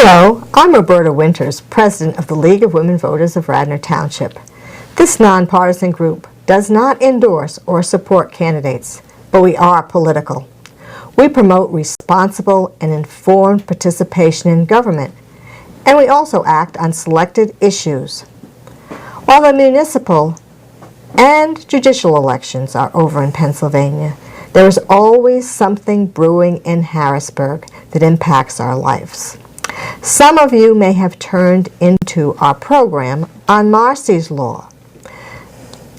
Hello, I'm Roberta Winters, President of the League of Women Voters of Radnor Township. This nonpartisan group does not endorse or support candidates, but we are political. We promote responsible and informed participation in government, and we also act on selected issues. While the municipal and judicial elections are over in Pennsylvania, there is always something brewing in Harrisburg that impacts our lives. Some of you may have turned into our program on Marcy's Law.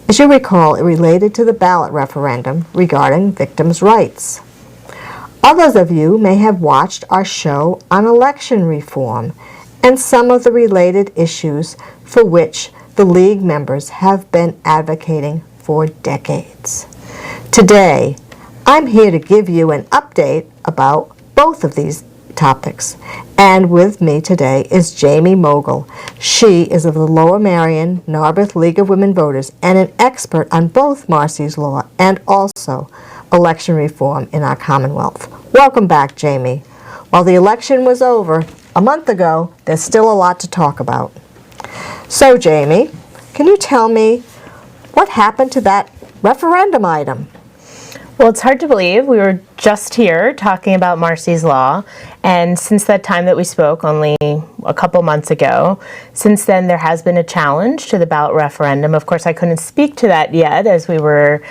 As you recall, it related to the ballot referendum regarding victims' rights. Others of you may have watched our show on election reform and some of the related issues for which the League members have been advocating for decades. Today, I'm here to give you an update about both of these topics. And with me today is Jamie Mogil. She is of the Lower Merion Narberth League of Women Voters and an expert on both Marcy's Law and also election reform in our Commonwealth. Welcome back, Jamie. While the election was over a month ago, there's still a lot to talk about. So, Jamie, can you tell me what happened to that referendum item? Well, it's hard to believe. We were just here talking about Marcy's Law, and since that time that we spoke, only a couple months ago, since then there has been a challenge to the ballot referendum. Of course, I couldn't speak to that yet, as we were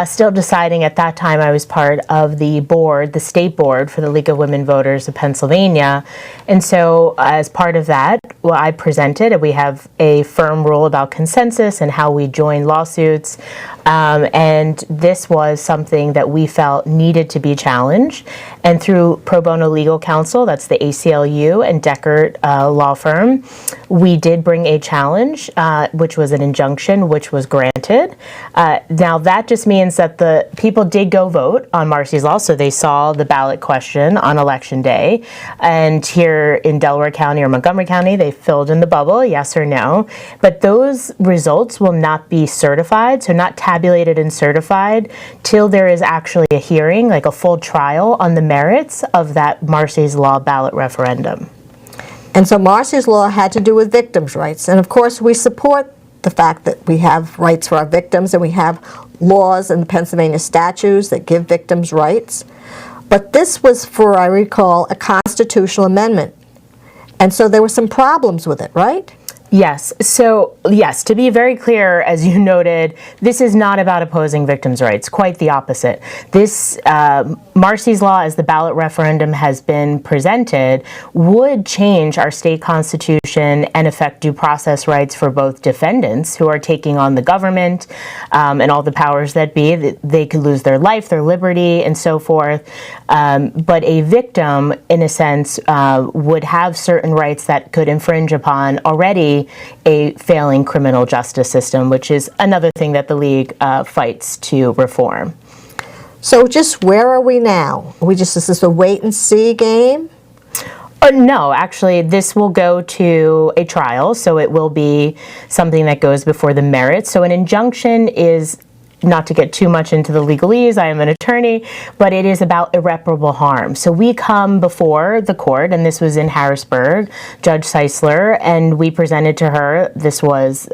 still deciding. At that time, I was part of the board, the state board for the League of Women Voters of Pennsylvania, and so as part of that, well, I presented, and we have a firm rule about consensus and how we join lawsuits, and this was something that we felt needed to be challenged. And through Pro Bono Legal Counsel, that's the ACLU and Deckert law firm, we did bring a challenge, which was an injunction, which was granted. Now that just means that the people did go vote on Marcy's Law, so they saw the ballot question on election day. And here in Delaware County or Montgomery County, they filled in the bubble, yes or no. But those results will not be certified, so not tabulated and certified, till there is actually a hearing, like a full trial on the merits of that Marcy's Law ballot referendum. And so Marcy's Law had to do with victims' rights. And of course, we support the fact that we have rights for our victims and we have laws in the Pennsylvania statutes that give victims rights. But this was, for I recall, a constitutional amendment. And so there were some problems with it, right? Yes. So, yes, to be very clear, as you noted, this is not about opposing victims' rights. Quite the opposite. This, Marcy's Law, as the ballot referendum has been presented, would change our state constitution and affect due process rights for both defendants who are taking on the government and all the powers that be. They could lose their life, their liberty, and so forth. But a victim, in a sense, would have certain rights that could infringe upon already a failing criminal justice system, which is another thing that the League fights to reform. So just where are we now? Is this a wait and see game? No, actually, this will go to a trial, so it will be something that goes before the merits. So an injunction is, not to get too much into the legalese, I am an attorney, but it is about irreparable harm. So we come before the court, and this was in Harrisburg, Judge Seisler, and we presented to her, this was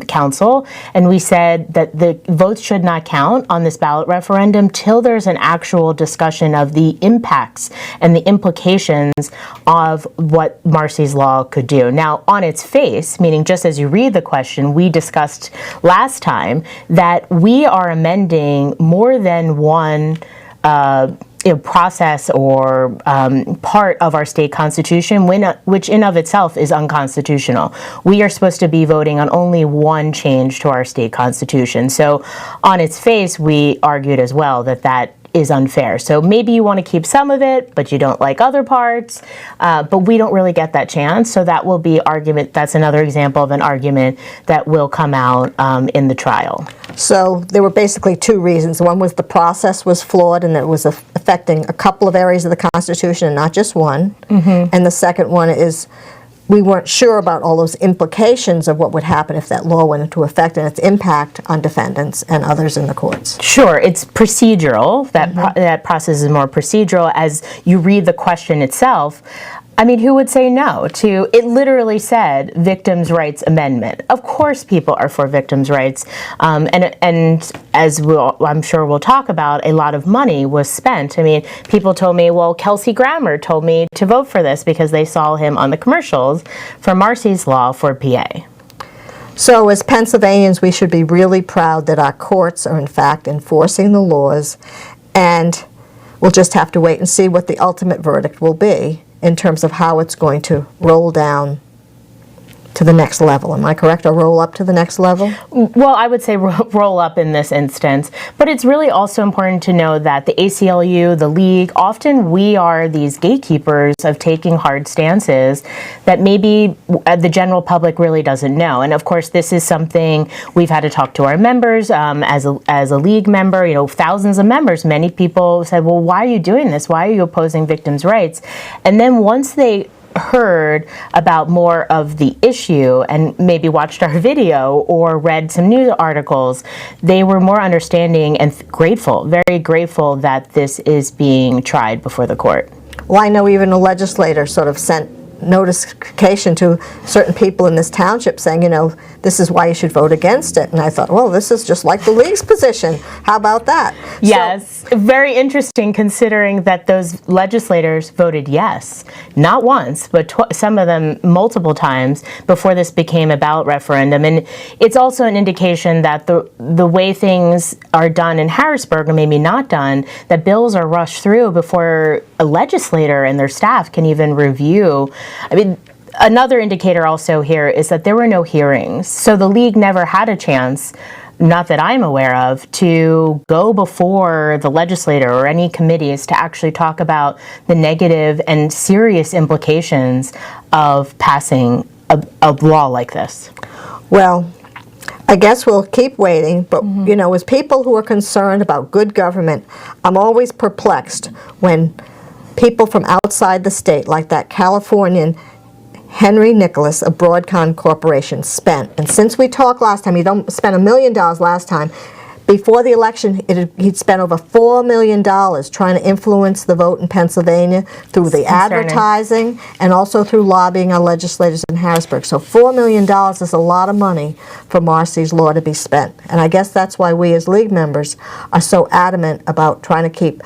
counsel, and we said that the votes should not count on this ballot referendum till there's an actual discussion of the impacts and the implications of what Marcy's Law could do. Now, on its face, meaning just as you read the question, we discussed last time that we are amending more than one process or part of our state constitution, which in of itself is unconstitutional. We are supposed to be voting on only one change to our state constitution. So on its face, we argued as well that that is unfair. So maybe you want to keep some of it, but you don't like other parts, but we don't really get that chance. So that will be argument. That's another example of an argument that will come out in the trial. So there were basically two reasons. One was the process was flawed and it was affecting a couple of areas of the Constitution and not just one. Mm-hmm. And the second one is we weren't sure about all those implications of what would happen if that law went into effect and its impact on defendants and others in the courts. Sure, it's procedural. That process is more procedural. As you read the question itself, I mean, who would say no to, it literally said victims' rights amendment. Of course people are for victims' rights. And as I'm sure we'll talk about, a lot of money was spent. I mean, people told me, well, Kelsey Grammer told me to vote for this because they saw him on the commercials for Marcy's Law for PA. So as Pennsylvanians, we should be really proud that our courts are in fact enforcing the laws, and we'll just have to wait and see what the ultimate verdict will be in terms of how it's going to roll down to the next level. Am I correct? Or roll up to the next level? Well, I would say roll up in this instance. But it's really also important to know that the ACLU, the League, often we are these gatekeepers of taking hard stances that maybe the general public really doesn't know. And of course, this is something we've had to talk to our members. As a League member, you know, thousands of members, many people said, well, why are you doing this? Why are you opposing victims' rights? And then once they heard about more of the issue and maybe watched our video or read some news articles, they were more understanding and grateful, very grateful that this is being tried before the court. Well, I know even a legislator sort of sent notification to certain people in this township saying, you know, this is why you should vote against it. And I thought, well, this is just like the League's position. How about that? Yes, so, very interesting considering that those legislators voted yes, not once, but some of them multiple times before this became a ballot referendum. And it's also an indication that the way things are done in Harrisburg, or maybe not done, that bills are rushed through before a legislator and their staff can even review. I mean, another indicator also here is that there were no hearings. So the League never had a chance, not that I'm aware of, to go before the legislator or any committees to actually talk about the negative and serious implications of passing a law like this. Well, I guess we'll keep waiting, but you know, as people who are concerned about good government, I'm always perplexed when people from outside the state, like that Californian Henry Nicholas of Broadcom Corporation, spent, and since we talked last time, he spent $1 million last time. Before the election, he'd spent over $4 million trying to influence the vote in Pennsylvania through the advertising and also through lobbying our legislators in Harrisburg. So $4 million is a lot of money for Marcy's Law to be spent. And I guess that's why we as League members are so adamant about trying to keep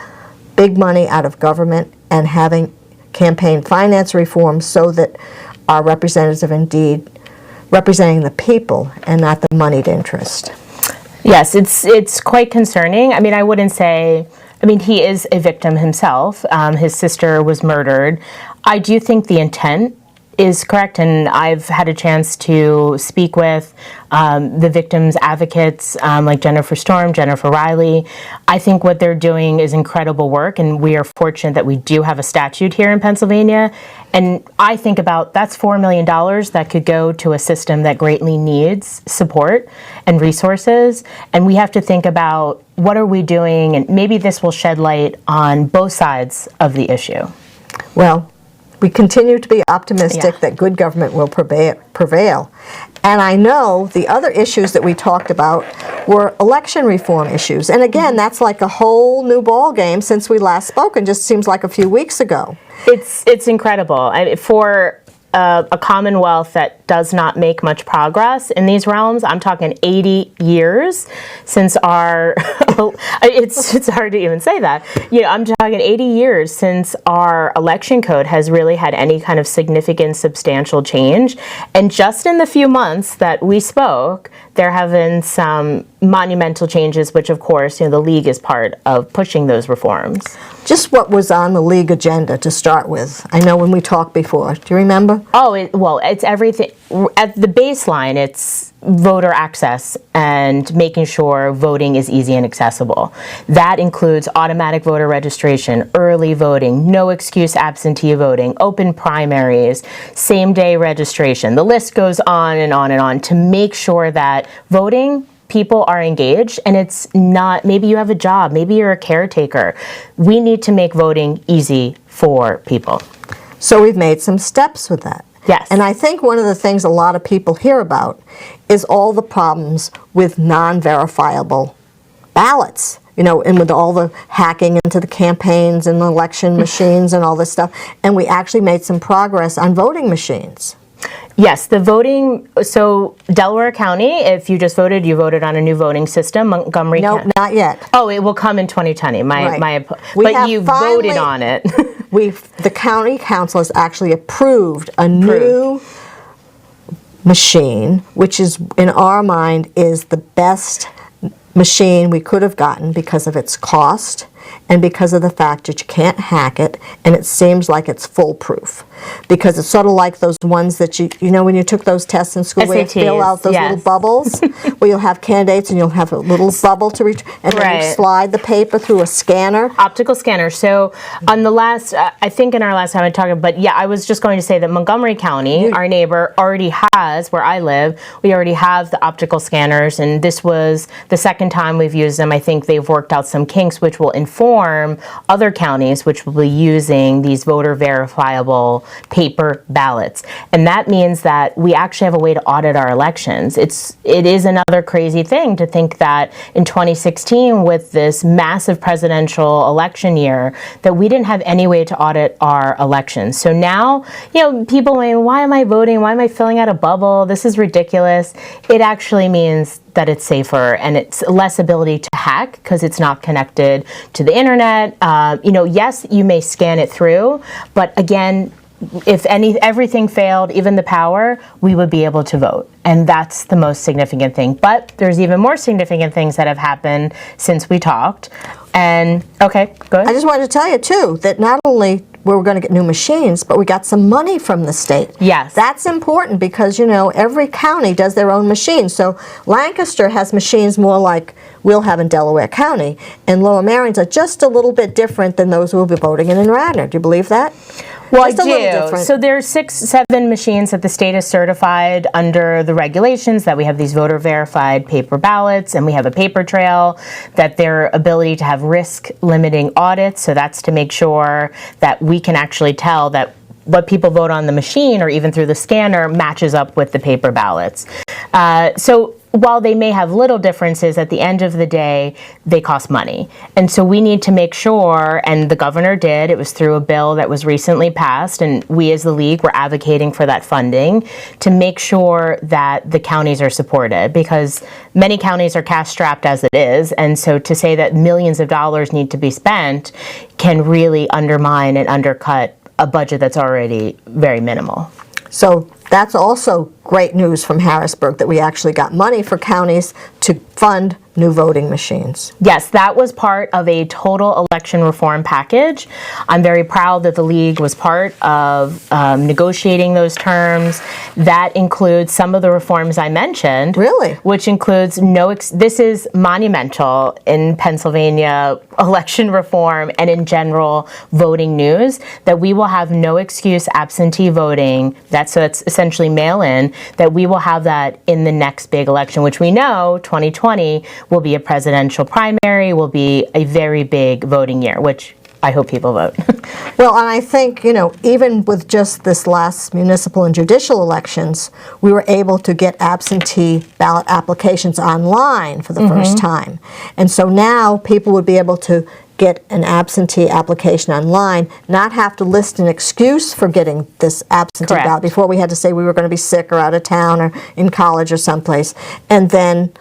big money out of government and having campaign finance reform so that our representatives are indeed representing the people and not the moneyed interest. Yes, it's quite concerning. I mean, I wouldn't say, I mean, he is a victim himself. His sister was murdered. I do think the intent is correct, and I've had a chance to speak with the victims' advocates like Jennifer Storm, Jennifer Riley. I think what they're doing is incredible work, and we are fortunate that we do have a statute here in Pennsylvania. And I think about that's $4 million that could go to a system that greatly needs support and resources. And we have to think about what are we doing, and maybe this will shed light on both sides of the issue. Well, we continue to be optimistic that good government will prevail. And I know the other issues that we talked about were election reform issues. And again, that's like a whole new ball game since we last spoke, and just seems like a few weeks ago. It's incredible. for a Commonwealth that does not make much progress in these realms. I'm talking 80 years since our, it's hard to even say that. You know, I'm talking 80 years since our election code has really had any kind of significant, substantial change. And just in the few months that we spoke, there have been some monumental changes, which of course, you know, the League is part of pushing those reforms. Just what was on the League agenda to start with? I know when we talked before. Do you remember? Oh, well, it's everything. At the baseline, it's voter access and making sure voting is easy and accessible. That includes automatic voter registration, early voting, no excuse absentee voting, open primaries, same-day registration. The list goes on and on and on to make sure that voting, people are engaged, and it's not, maybe you have a job, maybe you're a caretaker. We need to make voting easy for people. So we've made some steps with that. Yes. And I think one of the things a lot of people hear about is all the problems with non-verifiable ballots. and with all the hacking into the campaigns and the election machines and all this stuff. And we actually made some progress on voting machines. Yes, the voting, so Delaware County, if you just voted, you voted on a new voting system. Montgomery County. No, not yet. Oh, it will come in 2020. Right. But you voted on it. The county council has actually approved a new machine, which is, in our mind, is the best machine we could have gotten because of its cost and because of the fact that you can't hack it, and it seems like it's foolproof. Because it's sort of like those ones that when you took those tests in school where you fill out those little bubbles, where you'll have candidates and you'll have a little bubble to reach, and then you slide the paper through a scanner. Optical scanner. So on the last, I think in our last time I talked about, but yeah, I was just going to say that Montgomery County, our neighbor, already has, where I live, we already have the optical scanners, and this was the second time we've used them. I think they've worked out some kinks which will inform other counties which will be using these voter verifiable paper ballots. And that means that we actually have a way to audit our elections. It is another crazy thing to think that in 2016, with this massive presidential election year, that we didn't have any way to audit our elections. So now, people may, why am I voting? Why am I filling out a bubble? This is ridiculous. It actually means that it's safer and it's less ability to hack because it's not connected to the internet. Yes, you may scan it through, but again, if everything failed, even the power, we would be able to vote. And that's the most significant thing. But there's even more significant things that have happened since we talked. And, okay, go ahead. I just wanted to tell you, too, that not only were going to get new machines, but we got some money from the state. Yes. That's important because, every county does their own machines. So Lancaster has machines more like we'll have in Delaware County, and Lower Merion's are just a little bit different than those we'll be voting in Radnor. Do you believe that? Well, I do. So there are 6-7 machines that the state has certified under the regulations, that we have these voter verified paper ballots, and we have a paper trail, that their ability to have risk limiting audits. So that's to make sure that we can actually tell that what people vote on the machine or even through the scanner matches up with the paper ballots. So while they may have little differences, at the end of the day, they cost money. And so we need to make sure, and the governor did, it was through a bill that was recently passed, and we as the league were advocating for that funding to make sure that the counties are supported, because many counties are cash strapped as it is. And so to say that millions of dollars need to be spent can really undermine and undercut a budget that's already very minimal. So that's also great news from Harrisburg, that we actually got money for counties to fund new voting machines. Yes, that was part of a total election reform package. I'm very proud that the league was part of negotiating those terms. That includes some of the reforms I mentioned. Really? Which includes this is monumental in Pennsylvania election reform and in general voting news, that we will have no excuse absentee voting. That's essentially mail-in, that we will have that in the next big election, which we know 2020 will be a presidential primary, will be a very big voting year, which I hope people vote. Well, and I think, even with just this last municipal and judicial elections, we were able to get absentee ballot applications online for the first time. And so now people would be able to get an absentee application online, not have to list an excuse for getting this absentee ballot. Before we had to say we were going to be sick or out of town or in college or someplace, and then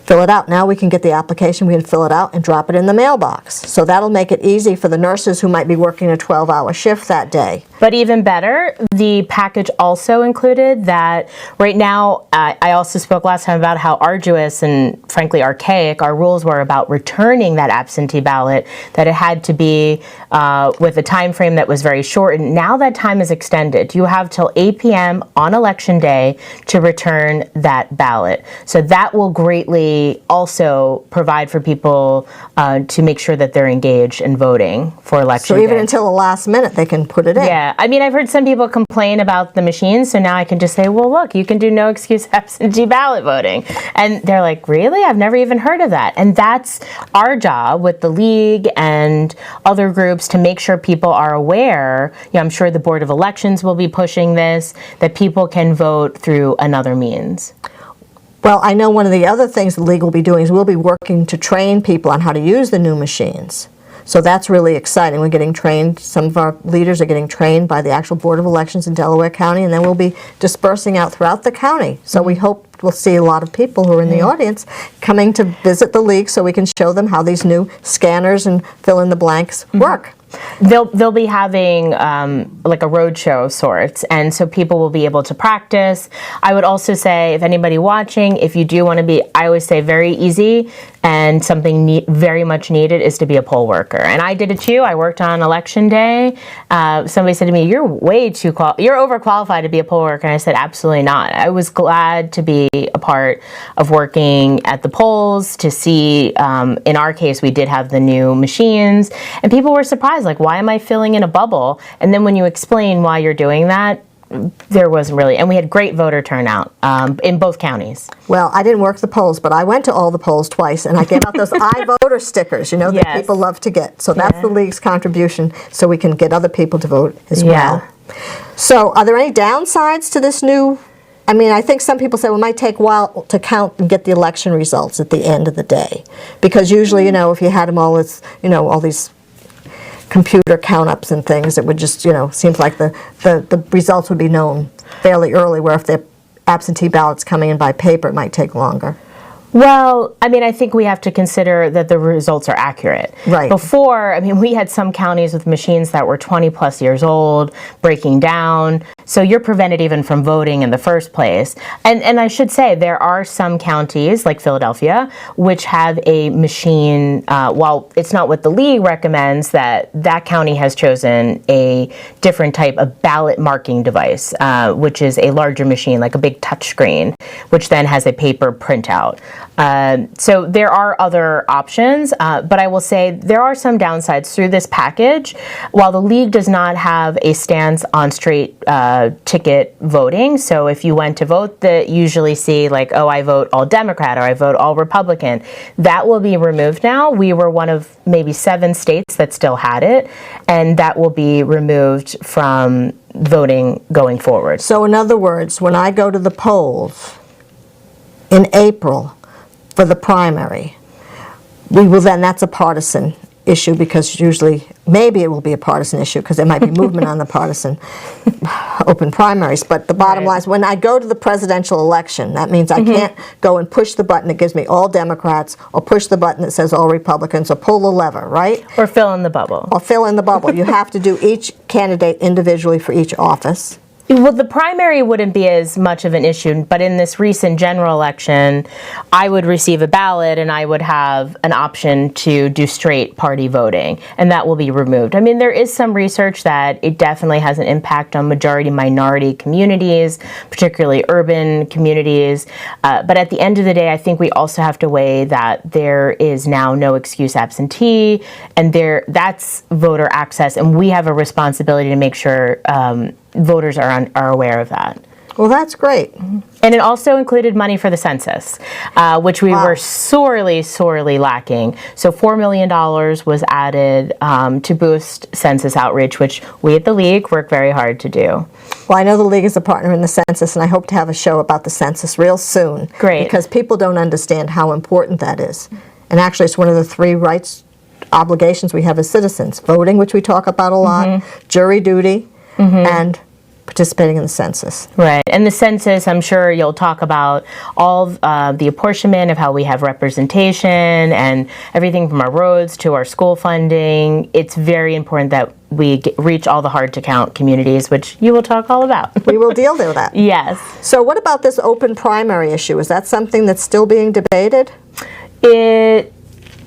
fill it out. Now we can get the application, we can fill it out and drop it in the mailbox. So that'll make it easy for the nurses who might be working a 12-hour shift that day. But even better, the package also included that right now, I also spoke last time about how arduous and frankly archaic our rules were about returning that absentee ballot, that it had to be with a time frame that was very short. And now that time is extended. You have till 8 p.m. on election day to return that ballot. So that will greatly also provide for people to make sure that they're engaged in voting for election day. So even until the last minute they can put it in. Yeah, I mean, I've heard some people complain about the machines, so now I can just say, well, look, you can do no excuse absentee ballot voting. And they're like, really? I've never even heard of that. And that's our job with the league and other groups to make sure people are aware. I'm sure the Board of Elections will be pushing this, that people can vote through another means. Well, I know one of the other things the league will be doing is we'll be working to train people on how to use the new machines. So that's really exciting. We're getting trained, some of our leaders are getting trained by the actual Board of Elections in Delaware County, and then we'll be dispersing out throughout the county. So we hope we'll see a lot of people who are in the audience coming to visit the league so we can show them how these new scanners and fill-in-the-blanks work. They'll be having like a road show of sorts, and so people will be able to practice. I would also say, if anybody watching, if you do want to be, I always say very easy, and something very much needed is to be a poll worker. And I did it too. I worked on election day. Somebody said to me, "You're way too you're overqualified to be a poll worker," and I said, "Absolutely not." I was glad to be a part of working at the polls to see. In our case, we did have the new machines, and people were surprised. Like, why am I filling in a bubble? And then when you explain why you're doing that, there wasn't really, and we had great voter turnout in both counties. Well, I didn't work the polls, but I went to all the polls twice, and I gave out those iVoter stickers, you know, that people love to get. So that's the league's contribution, so we can get other people to vote as well. So are there any downsides to this new? I mean, I think some people say, well, it might take a while to count and get the election results at the end of the day. Because usually, you know, if you had them all, it's, you know, all these computer count-ups and things, it would just, you know, seems like the results would be known fairly early, where if they're absentee ballots coming in by paper, it might take longer. Well, I mean, I think we have to consider that the results are accurate. Right. Before, I mean, we had some counties with machines that were 20 plus years old, breaking down. So you're prevented even from voting in the first place. And I should say, there are some counties, like Philadelphia, which have a machine, while it's not what the league recommends, that county has chosen a different type of ballot marking device, which is a larger machine, like a big touch screen, which then has a paper printout. So there are other options, but I will say there are some downsides through this package. While the league does not have a stance on straight ticket voting, so if you went to vote, that usually see like, oh, I vote all Democrat or I vote all Republican, that will be removed now. We were one of maybe 7 states that still had it, and that will be removed from voting going forward. So in other words, when I go to the polls in April for the primary, we will then, that's a partisan issue, because usually, maybe it will be a partisan issue because there might be movement on the partisan open primaries. But the bottom line is, when I go to the presidential election, that means I can't go and push the button that gives me all Democrats, or push the button that says all Republicans, or pull the lever, right? Or fill in the bubble. Or fill in the bubble. You have to do each candidate individually for each office. Well, the primary wouldn't be as much of an issue, but in this recent general election, I would receive a ballot and I would have an option to do straight party voting, and that will be removed. I mean, there is some research that it definitely has an impact on majority-minority communities, particularly urban communities, but at the end of the day, I think we also have to weigh that there is now no excuse absentee, and that's voter access, and we have a responsibility to make sure voters are aware of that. Well, that's great. And it also included money for the census, which we were sorely, sorely lacking. So $4 million was added to boost census outreach, which we at the League work very hard to do. Well, I know the League is a partner in the census, and I hope to have a show about the census real soon. Great. Because people don't understand how important that is. And actually, it's one of the 3 rights obligations we have as citizens: voting, which we talk about a lot, jury duty, and participating in the census. Right, and the census, I'm sure you'll talk about all the apportionment of how we have representation and everything from our roads to our school funding. It's very important that we reach all the hard-to-count communities, which you will talk all about. We will deal with that. Yes. So what about this open primary issue? Is that something that's still being debated?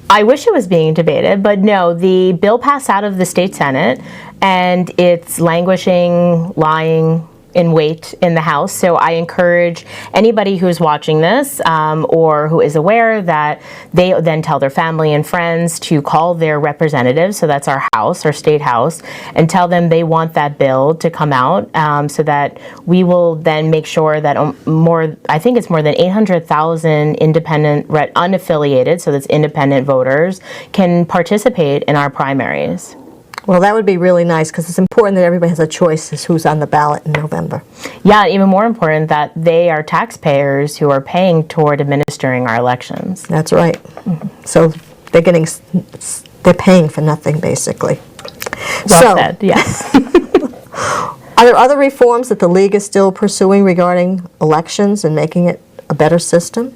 I wish it was being debated, but no, the bill passed out of the state Senate, and it's languishing, lying in wait in the House. So I encourage anybody who's watching this or who is aware that they then tell their family and friends to call their representatives, so that's our House, our state House, and tell them they want that bill to come out so that we will then make sure that I think it's more than 800,000 independent, unaffiliated, so that's independent voters, can participate in our primaries. Well, that would be really nice because it's important that everybody has a choice as who's on the ballot in November. Yeah, even more important that they are taxpayers who are paying toward administering our elections. That's right. So they're paying for nothing, basically. Well said, yes. Are there other reforms that the League is still pursuing regarding elections and making it a better system?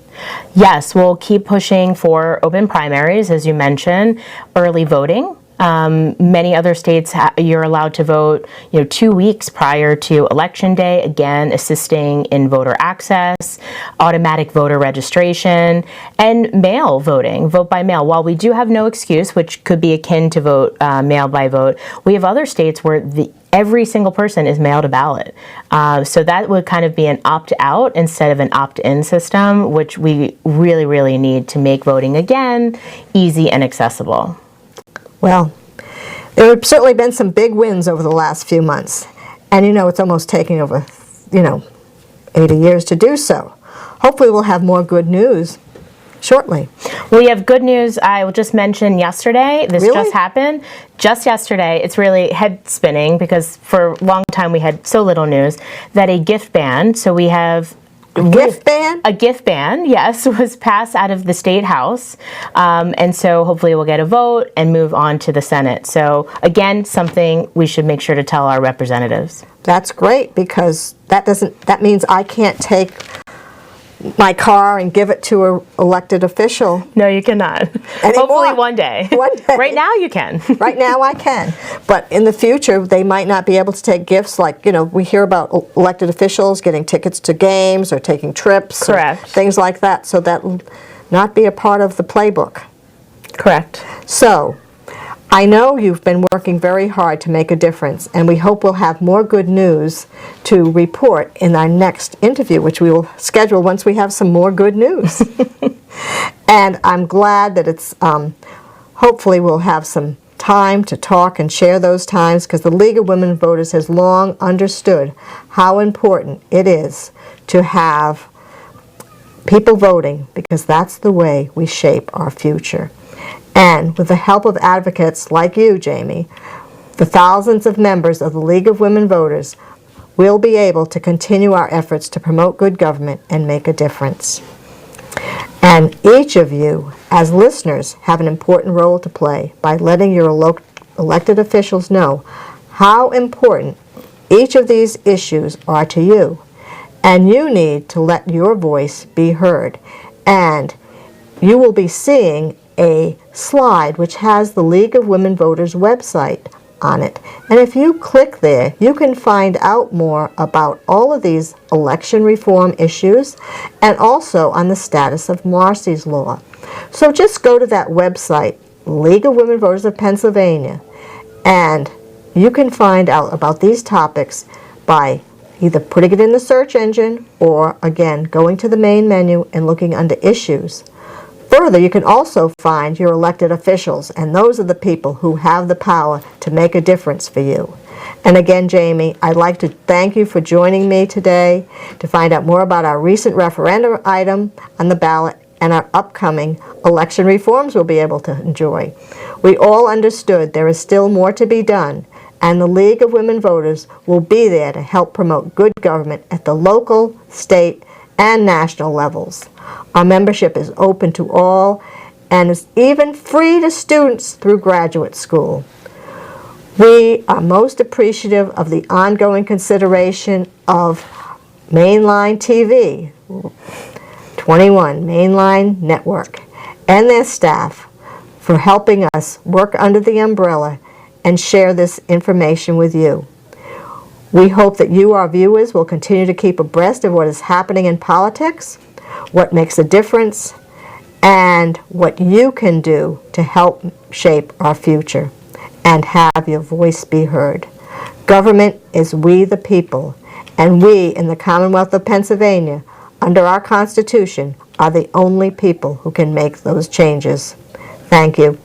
Yes, we'll keep pushing for open primaries, as you mentioned, early voting. Many other states, you're allowed to vote 2 weeks prior to Election Day, again, assisting in voter access, automatic voter registration, and mail voting, vote by mail. While we do have no excuse, which could be akin to vote mail by vote, we have other states where every single person is mailed a ballot. So that would kind of be an opt-out instead of an opt-in system, which we really, really need to make voting, again, easy and accessible. Well, there have certainly been some big wins over the last few months. And it's almost taking over, 80 years to do so. Hopefully we'll have more good news shortly. We have good news. I will just mention yesterday. This Really? just happened. Just yesterday. It's really head spinning because for a long time we had so little news that a gift ban. So we have Gift ban? A gift ban, yes, was passed out of the State House. And so hopefully we'll get a vote and move on to the Senate. So again, something we should make sure to tell our representatives. That's great because that means I can't take my car and give it to an elected official. No, you cannot. Hopefully one day. One day. Right now you can. Right now I can. But in the future, they might not be able to take gifts like, we hear about elected officials getting tickets to games or taking trips. Correct. Or things like that. So that will not be a part of the playbook. Correct. So, I know you've been working very hard to make a difference, and we hope we'll have more good news to report in our next interview, which we will schedule once we have some more good news. And I'm glad that it's, hopefully we'll have some time to talk and share those times, because the League of Women Voters has long understood how important it is to have people voting, because that's the way we shape our future. And with the help of advocates like you, Jamie, the thousands of members of the League of Women Voters will be able to continue our efforts to promote good government and make a difference. And each of you, as listeners, have an important role to play by letting your elected officials know how important each of these issues are to you. And you need to let your voice be heard. And you will be seeing a slide which has the League of Women Voters website on it. And if you click there, you can find out more about all of these election reform issues and also on the status of Marsy's Law. So just go to that website, League of Women Voters of Pennsylvania, and you can find out about these topics by either putting it in the search engine or, again, going to the main menu and looking under issues. Further, you can also find your elected officials, and those are the people who have the power to make a difference for you. And again, Jamie, I'd like to thank you for joining me today to find out more about our recent referendum item on the ballot and our upcoming election reforms we'll be able to enjoy. We all understood there is still more to be done, and the League of Women Voters will be there to help promote good government at the local, state, and national levels. Our membership is open to all and is even free to students through graduate school. We are most appreciative of the ongoing consideration of Mainline TV, 21 Mainline Network, and their staff for helping us work under the umbrella and share this information with you. We hope that you, our viewers, will continue to keep abreast of what is happening in politics, what makes a difference, and what you can do to help shape our future and have your voice be heard. Government is we the people, and we in the Commonwealth of Pennsylvania, under our Constitution, are the only people who can make those changes. Thank you.